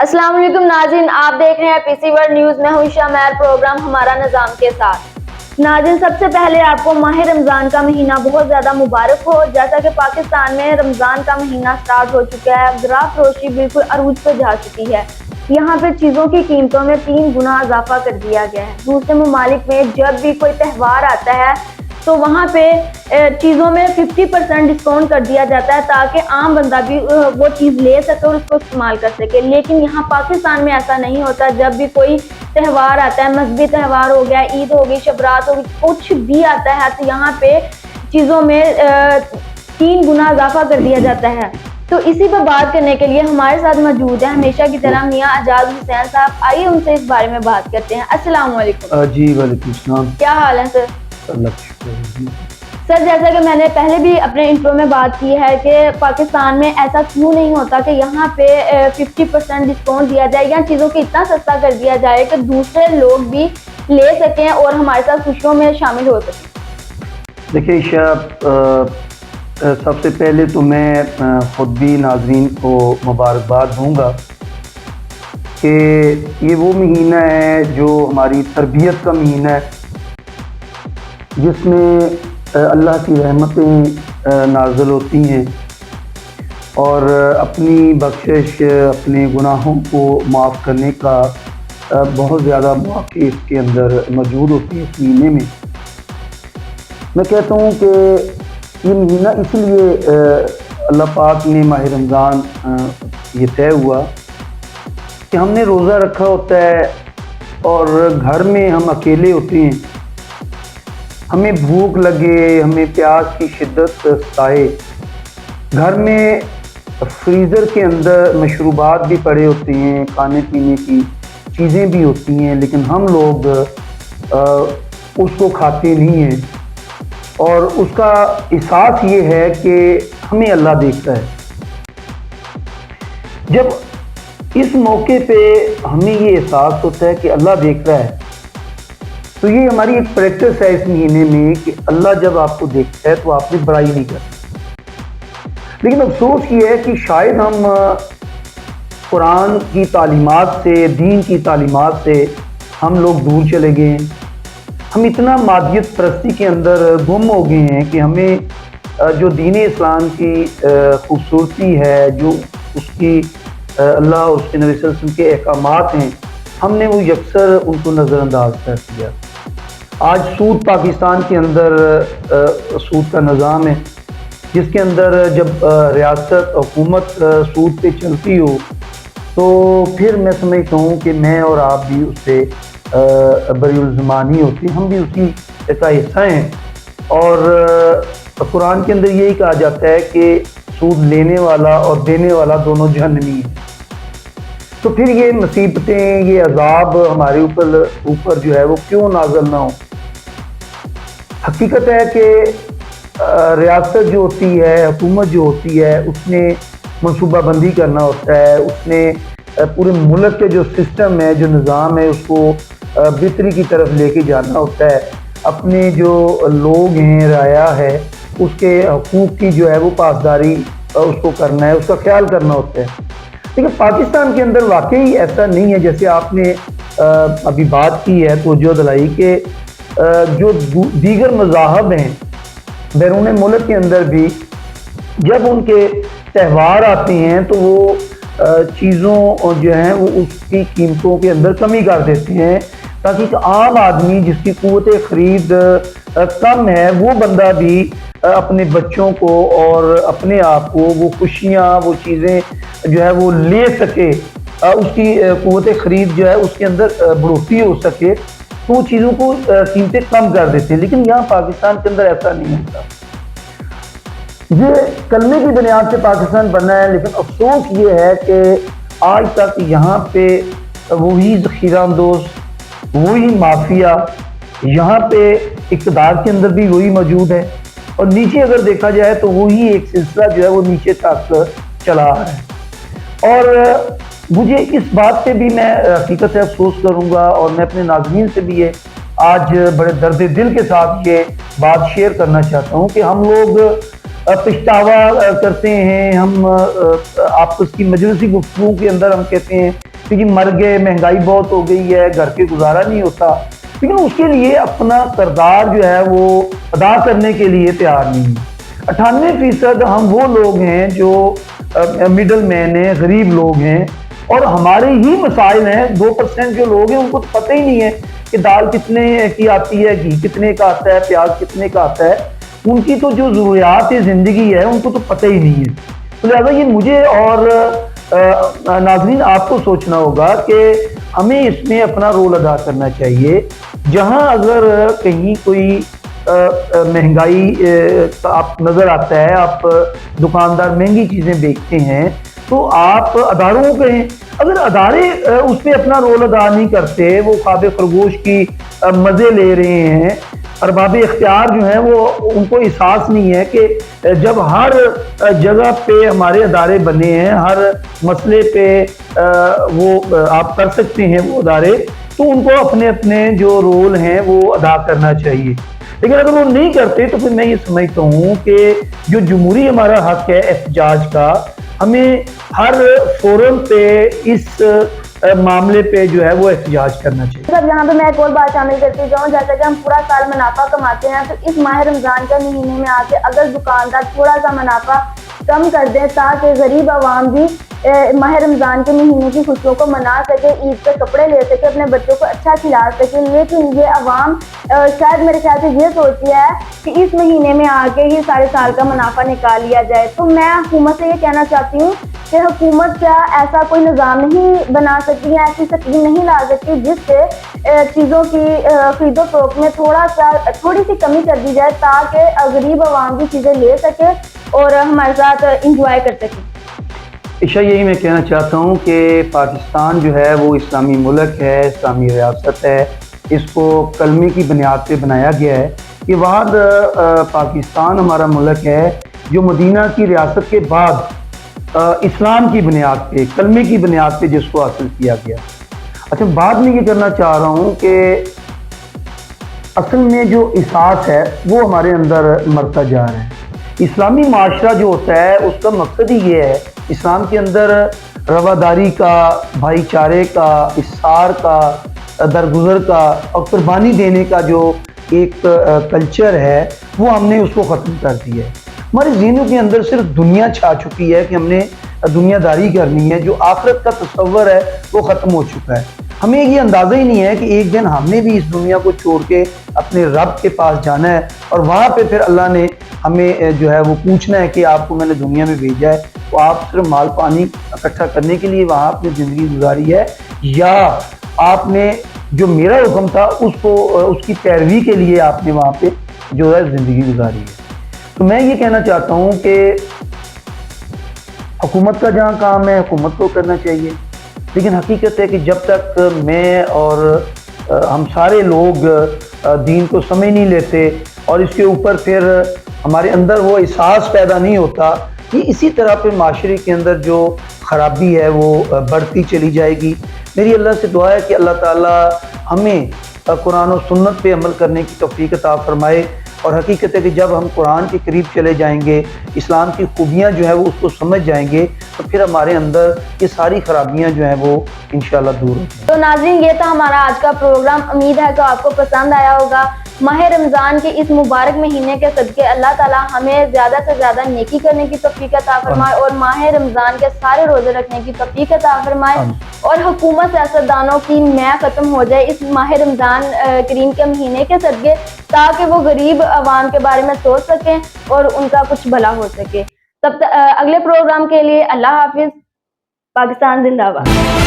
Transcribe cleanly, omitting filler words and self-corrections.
अस्सलाम वालेकुम नाज़रीन, आप देख रहे हैं पीसी वर्ल्ड न्यूज़। मैं हूं शामैर, प्रोग्राम हमारा निज़ाम के साथ। नाज़रीन, सबसे पहले आपको माह रमज़ान का महीना बहुत ज़्यादा मुबारक हो। जैसा कि पाकिस्तान में रमज़ान का महीना स्टार्ट हो चुका है, ज़राअत फरोशी बिल्कुल अरूज पर जा चुकी है। यहाँ पे चीज़ों की कीमतों में 3 गुना इजाफा कर दिया गया है। दूसरे ममालिक में जब भी कोई त्यौहार आता है तो वहाँ पे चीज़ों में 50% डिस्काउंट कर दिया जाता है ताकि आम बंदा भी वो चीज़ ले सके और उसको इस्तेमाल कर सके। लेकिन यहाँ पाकिस्तान में ऐसा नहीं होता। जब भी कोई त्यौहार आता है, मजहबी त्यौहार हो गया, ईद हो गई, शबरात हो गई, कुछ भी आता है तो यहाँ पे चीज़ों में 3 गुना इजाफा कर दिया जाता है। तो इसी पर बात करने के लिए हमारे साथ मौजूद है हमेशा की तरह मियां एजाज हुसैन साहब। आइए उनसे इस बारे में बात करते हैं। अस्सलाम वालेकुम। जी वालेकुम सलाम। क्या हाल है सर? सर, जैसा कि मैंने पहले भी अपने इंट्रो में बात की है कि पाकिस्तान में ऐसा क्यों नहीं होता कि यहाँ पे 50% डिस्काउंट दिया जाए या चीज़ों को इतना सस्ता कर दिया जाए कि दूसरे लोग भी ले सकें और हमारे साथ खुशियों में शामिल हो सकें। देखिए ईशा, सबसे पहले तो मैं खुद भी नाजरीन को मुबारकबाद दूंगा कि ये वो महीना है जो हमारी तरबियत का महीना है, जिसमें अल्लाह की रहमतें नाज़िल होती हैं और अपनी बख्शिश, अपने गुनाहों को माफ़ करने का बहुत ज़्यादा मौके इसके अंदर मौजूद होती है। इस महीने में मैं कहता हूँ कि ये महीना इसलिए अल्लाह पाक ने माह रमज़ान ये तय हुआ कि हमने रोज़ा रखा होता है और घर में हम अकेले होते हैं, हमें भूख लगे, हमें प्यास की शिद्दत सताए, घर में फ्रीज़र के अंदर मशरूबात भी पड़े होते हैं, खाने पीने की चीज़ें भी होती हैं, लेकिन हम लोग उसको खाते नहीं हैं और उसका एहसास ये है कि हमें अल्लाह देखता है। जब इस मौके पे हमें ये एहसास होता है कि अल्लाह देख रहा है तो ये हमारी एक प्रैक्टिस है इस महीने में कि अल्लाह जब आपको देखता है तो आपने बुराई नहीं करती। लेकिन अफसोस ये है कि शायद हम कुरान की तालीमात से, दीन की तालीमात से हम लोग दूर चले गए हैं। हम इतना मादियत परस्ती के अंदर गुम हो गए हैं कि हमें जो दीन इस्लाम की खूबसूरती है, जो उसकी अल्लाह और उसके नबी सल्लल्लाहु अलैहि वसल्लम के अहकामात हैं, हमने वो यकसर उनको नज़रअंदाज कर दिया। आज सूद पाकिस्तान के अंदर सूद का निज़ाम है, जिसके अंदर जब रियासत हुकूमत सूद पे चलती हो तो फिर मैं समझता हूँ कि मैं और आप भी उससे बरीउल-ज़ुबान ही होते हैं, हम भी उसी का हिस्सा हैं। और कुरान के अंदर यही कहा जाता है कि सूद लेने वाला और देने वाला दोनों जहन्नमी हैं। तो फिर ये मुसीबतें, ये अज़ाब हमारे ऊपर जो है वो क्यों नाज़िल ना हो। हकीकत है कि रियासत जो होती है, हुकूमत जो होती है, उसने मनसूबाबंदी करना होता है, उसने पूरे मुल्क के जो सिस्टम है, जो निज़ाम है, उसको बेहतरी की तरफ लेके जाना होता है। अपने जो लोग हैं, राया है, उसके हकूक़ की जो है वो पासदारी उसको करना है, उसका ख्याल करना होता है। लेकिन पाकिस्तान के अंदर वाकई ऐसा नहीं है। जैसे आपने अभी बात की है, तवज्जो दिलाई कि जो दीगर मज़ाहब हैं बैरून मुल्क के अंदर भी जब उनके त्यौहार आते हैं तो वो चीज़ों जो हैं वो उसकी कीमतों के अंदर कमी कर देते हैं ताकि एक आम आदमी जिसकी क़ुव्वत ख़रीद कम है, वो बंदा भी अपने बच्चों को और अपने आप को वो खुशियाँ, वो चीज़ें जो है वो ले सके, उसकी क़ुव्वत ख़रीद जो है उसके अंदर बढ़ोतरी हो सके, तो वो चीज़ों को कीमतें कम कर देते हैं। लेकिन यहाँ पाकिस्तान के अंदर ऐसा नहीं होता। ये कलमे की बुनियाद से पाकिस्तान बना है, लेकिन अफसोस ये है कि आज तक यहाँ पे वही ज़ख़ीराअंदोज़, वही माफिया, यहाँ पे इक़्तिदार के अंदर भी वही मौजूद है और नीचे अगर देखा जाए तो वही एक सिलसिला जो है वो नीचे तक चला आ रहा है। और मुझे इस बात पे भी मैं हकीकत से अफसोस करूँगा और मैं अपने नाज़रीन से भी ये आज बड़े दर्द दिल के साथ ये बात शेयर करना चाहता हूँ कि हम लोग पछतावा करते हैं, हम आपस की मजलिसी गुफ्तगू के अंदर हम कहते हैं کہ جی مر گئے، مہنگائی بہت ہو گئی ہے، گھر کے گزارا نہیں ہوتا، لیکن اس کے لیے اپنا کردار جو ہے وہ ادا کرنے کے لیے تیار نہیں ہے۔ 98% ہم وہ لوگ ہیں جو مڈل مین ہیں، غریب لوگ ہیں، اور ہمارے ہی مسائل ہیں۔ 2% جو لوگ ہیں ان کو تو پتہ ہی نہیں ہے کہ دال کتنے کی آتی ہے، گھی کتنے کا آتا ہے، پیاز کتنے کا آتا ہے۔ ان کی تو جو ضروریات زندگی ہے ان کو تو پتہ ہی نہیں ہے۔ تو لہٰذا یہ مجھے اور ناظرین آپ کو سوچنا ہوگا کہ ہمیں اس میں اپنا رول ادا کرنا چاہیے۔ جہاں اگر کہیں کوئی مہنگائی آپ نظر آتا ہے، آپ دکاندار مہنگی چیزیں بیچتے ہیں، تو آپ اداروں کو کہیں۔ اگر ادارے اس میں اپنا رول ادا نہیں کرتے، وہ خواب خرگوش کی مزے لے رہے ہیں، ارباب اختیار جو ہیں وہ ان کو احساس نہیں ہے کہ جب ہر جگہ پہ ہمارے ادارے بنے ہیں، ہر مسئلے پہ وہ آپ کر سکتے ہیں وہ ادارے، تو ان کو اپنے اپنے جو رول ہیں وہ ادا کرنا چاہیے۔ لیکن اگر وہ نہیں کرتے تو پھر میں یہ سمجھتا ہوں کہ جو جمہوری ہمارا حق ہے احتجاج کا، ہمیں ہر فورم پہ اس معاملے پہ جو ہے وہ احتجاج کرنا چاہیے۔ سب یہاں پہ میں ایک اور بات شامل کرتی جاؤں، جیسا کہ ہم پورا سال منافع کماتے ہیں، تو اس ماہ رمضان کے مہینے میں آ کے اگر دکاندار تھوڑا سا منافع کم کر دیں تاکہ غریب عوام بھی ماہ رمضان کے مہینے کی خوشیوں کو منا سکے، عید پہ کپڑے لے سکے، اپنے بچوں کو اچھا کھلا سکے۔ لیکن یہ عوام شاید میرے خیال سے یہ سوچتی ہے کہ اس مہینے میں آ کے ہی سارے سال کا منافع نکال لیا جائے۔ تو میں حکومت سے یہ کہنا چاہتی ہوں کہ حکومت کیا ایسا کوئی نظام نہیں بنا سکتی ہے، ایسی سکیم نہیں لا سکتی جس سے چیزوں کی خرید و فروخت میں تھوڑی سی کمی کر دی جائے تاکہ غریب عوام بھی چیزیں لے سکے اور ہمارے ساتھ انجوائے کر سکے۔ عشاء، یہی میں کہنا چاہتا ہوں کہ پاکستان جو ہے وہ اسلامی ملک ہے، اسلامی ریاست ہے، اس کو کلمے کی بنیاد پہ بنایا گیا ہے۔ یہ واحد پاکستان ہمارا ملک ہے جو مدینہ کی ریاست کے بعد اسلام کی بنیاد پہ، کلمے کی بنیاد پہ جس کو حاصل کیا گیا۔ اچھا، بعد میں یہ کرنا چاہ رہا ہوں کہ اصل میں جو احساس ہے وہ ہمارے اندر مرتا جا رہا ہے۔ اسلامی معاشرہ جو ہوتا ہے اس کا مقصد ہی یہ ہے، اسلام کے اندر رواداری کا، بھائی چارے کا، احسار کا، درگزر کا اور قربانی دینے کا جو ایک کلچر ہے وہ ہم نے اس کو ختم کر دیا ہے۔ ہمارے ذہنوں کے اندر صرف دنیا چھا چکی ہے کہ ہم نے دنیا داری کرنی ہے، جو آخرت کا تصور ہے وہ ختم ہو چکا ہے۔ ہمیں یہ اندازہ ہی نہیں ہے کہ ایک دن ہم نے بھی اس دنیا کو چھوڑ کے اپنے رب کے پاس جانا ہے، اور وہاں پہ پھر اللہ نے ہمیں جو ہے وہ پوچھنا ہے کہ آپ کو میں نے دنیا میں بھیجا ہے تو آپ صرف مال پانی اکٹھا کرنے کے لیے وہاں اپنی زندگی گزاری ہے، یا آپ نے جو میرا حکم تھا اس کی پیروی کے لیے آپ نے وہاں پہ جو ہے زندگی گزاری ہے۔ تو میں یہ کہنا چاہتا ہوں کہ حکومت کا جہاں کام ہے حکومت کو کرنا چاہیے، لیکن حقیقت ہے کہ جب تک میں اور ہم سارے لوگ دین کو سمجھ نہیں لیتے اور اس کے اوپر پھر ہمارے اندر وہ احساس پیدا نہیں ہوتا، کہ اسی طرح پہ معاشرے کے اندر جو خرابی ہے وہ بڑھتی چلی جائے گی۔ میری اللہ سے دعا ہے کہ اللہ تعالیٰ ہمیں قرآن و سنت پہ عمل کرنے کی توفیق عطا فرمائے، اور حقیقت ہے کہ جب ہم قرآن کے قریب چلے جائیں گے، اسلام کی خوبیاں جو ہیں وہ اس کو سمجھ جائیں گے، تو پھر ہمارے اندر یہ ساری خرابیاں جو ہیں وہ انشاءاللہ دور ہو جائیں گی۔ تو ناظرین، یہ تھا ہمارا آج کا پروگرام، امید ہے کہ آپ کو پسند آیا ہوگا۔ ماہ رمضان کے اس مبارک مہینے کے صدقے اللہ تعالیٰ ہمیں زیادہ سے زیادہ نیکی کرنے کی توفیق عطا فرمائے اور ماہ رمضان کے سارے روزے رکھنے کی توفیق عطا فرمائے، اور حکومت سیاستدانوں کی میں ختم ہو جائے اس ماہ رمضان کریم کے مہینے کے صدقے، تاکہ وہ غریب عوام کے بارے میں سوچ سکیں اور ان کا کچھ بھلا ہو سکے۔ تب اگلے پروگرام کے لیے اللہ حافظ۔ پاکستان زندہ باد۔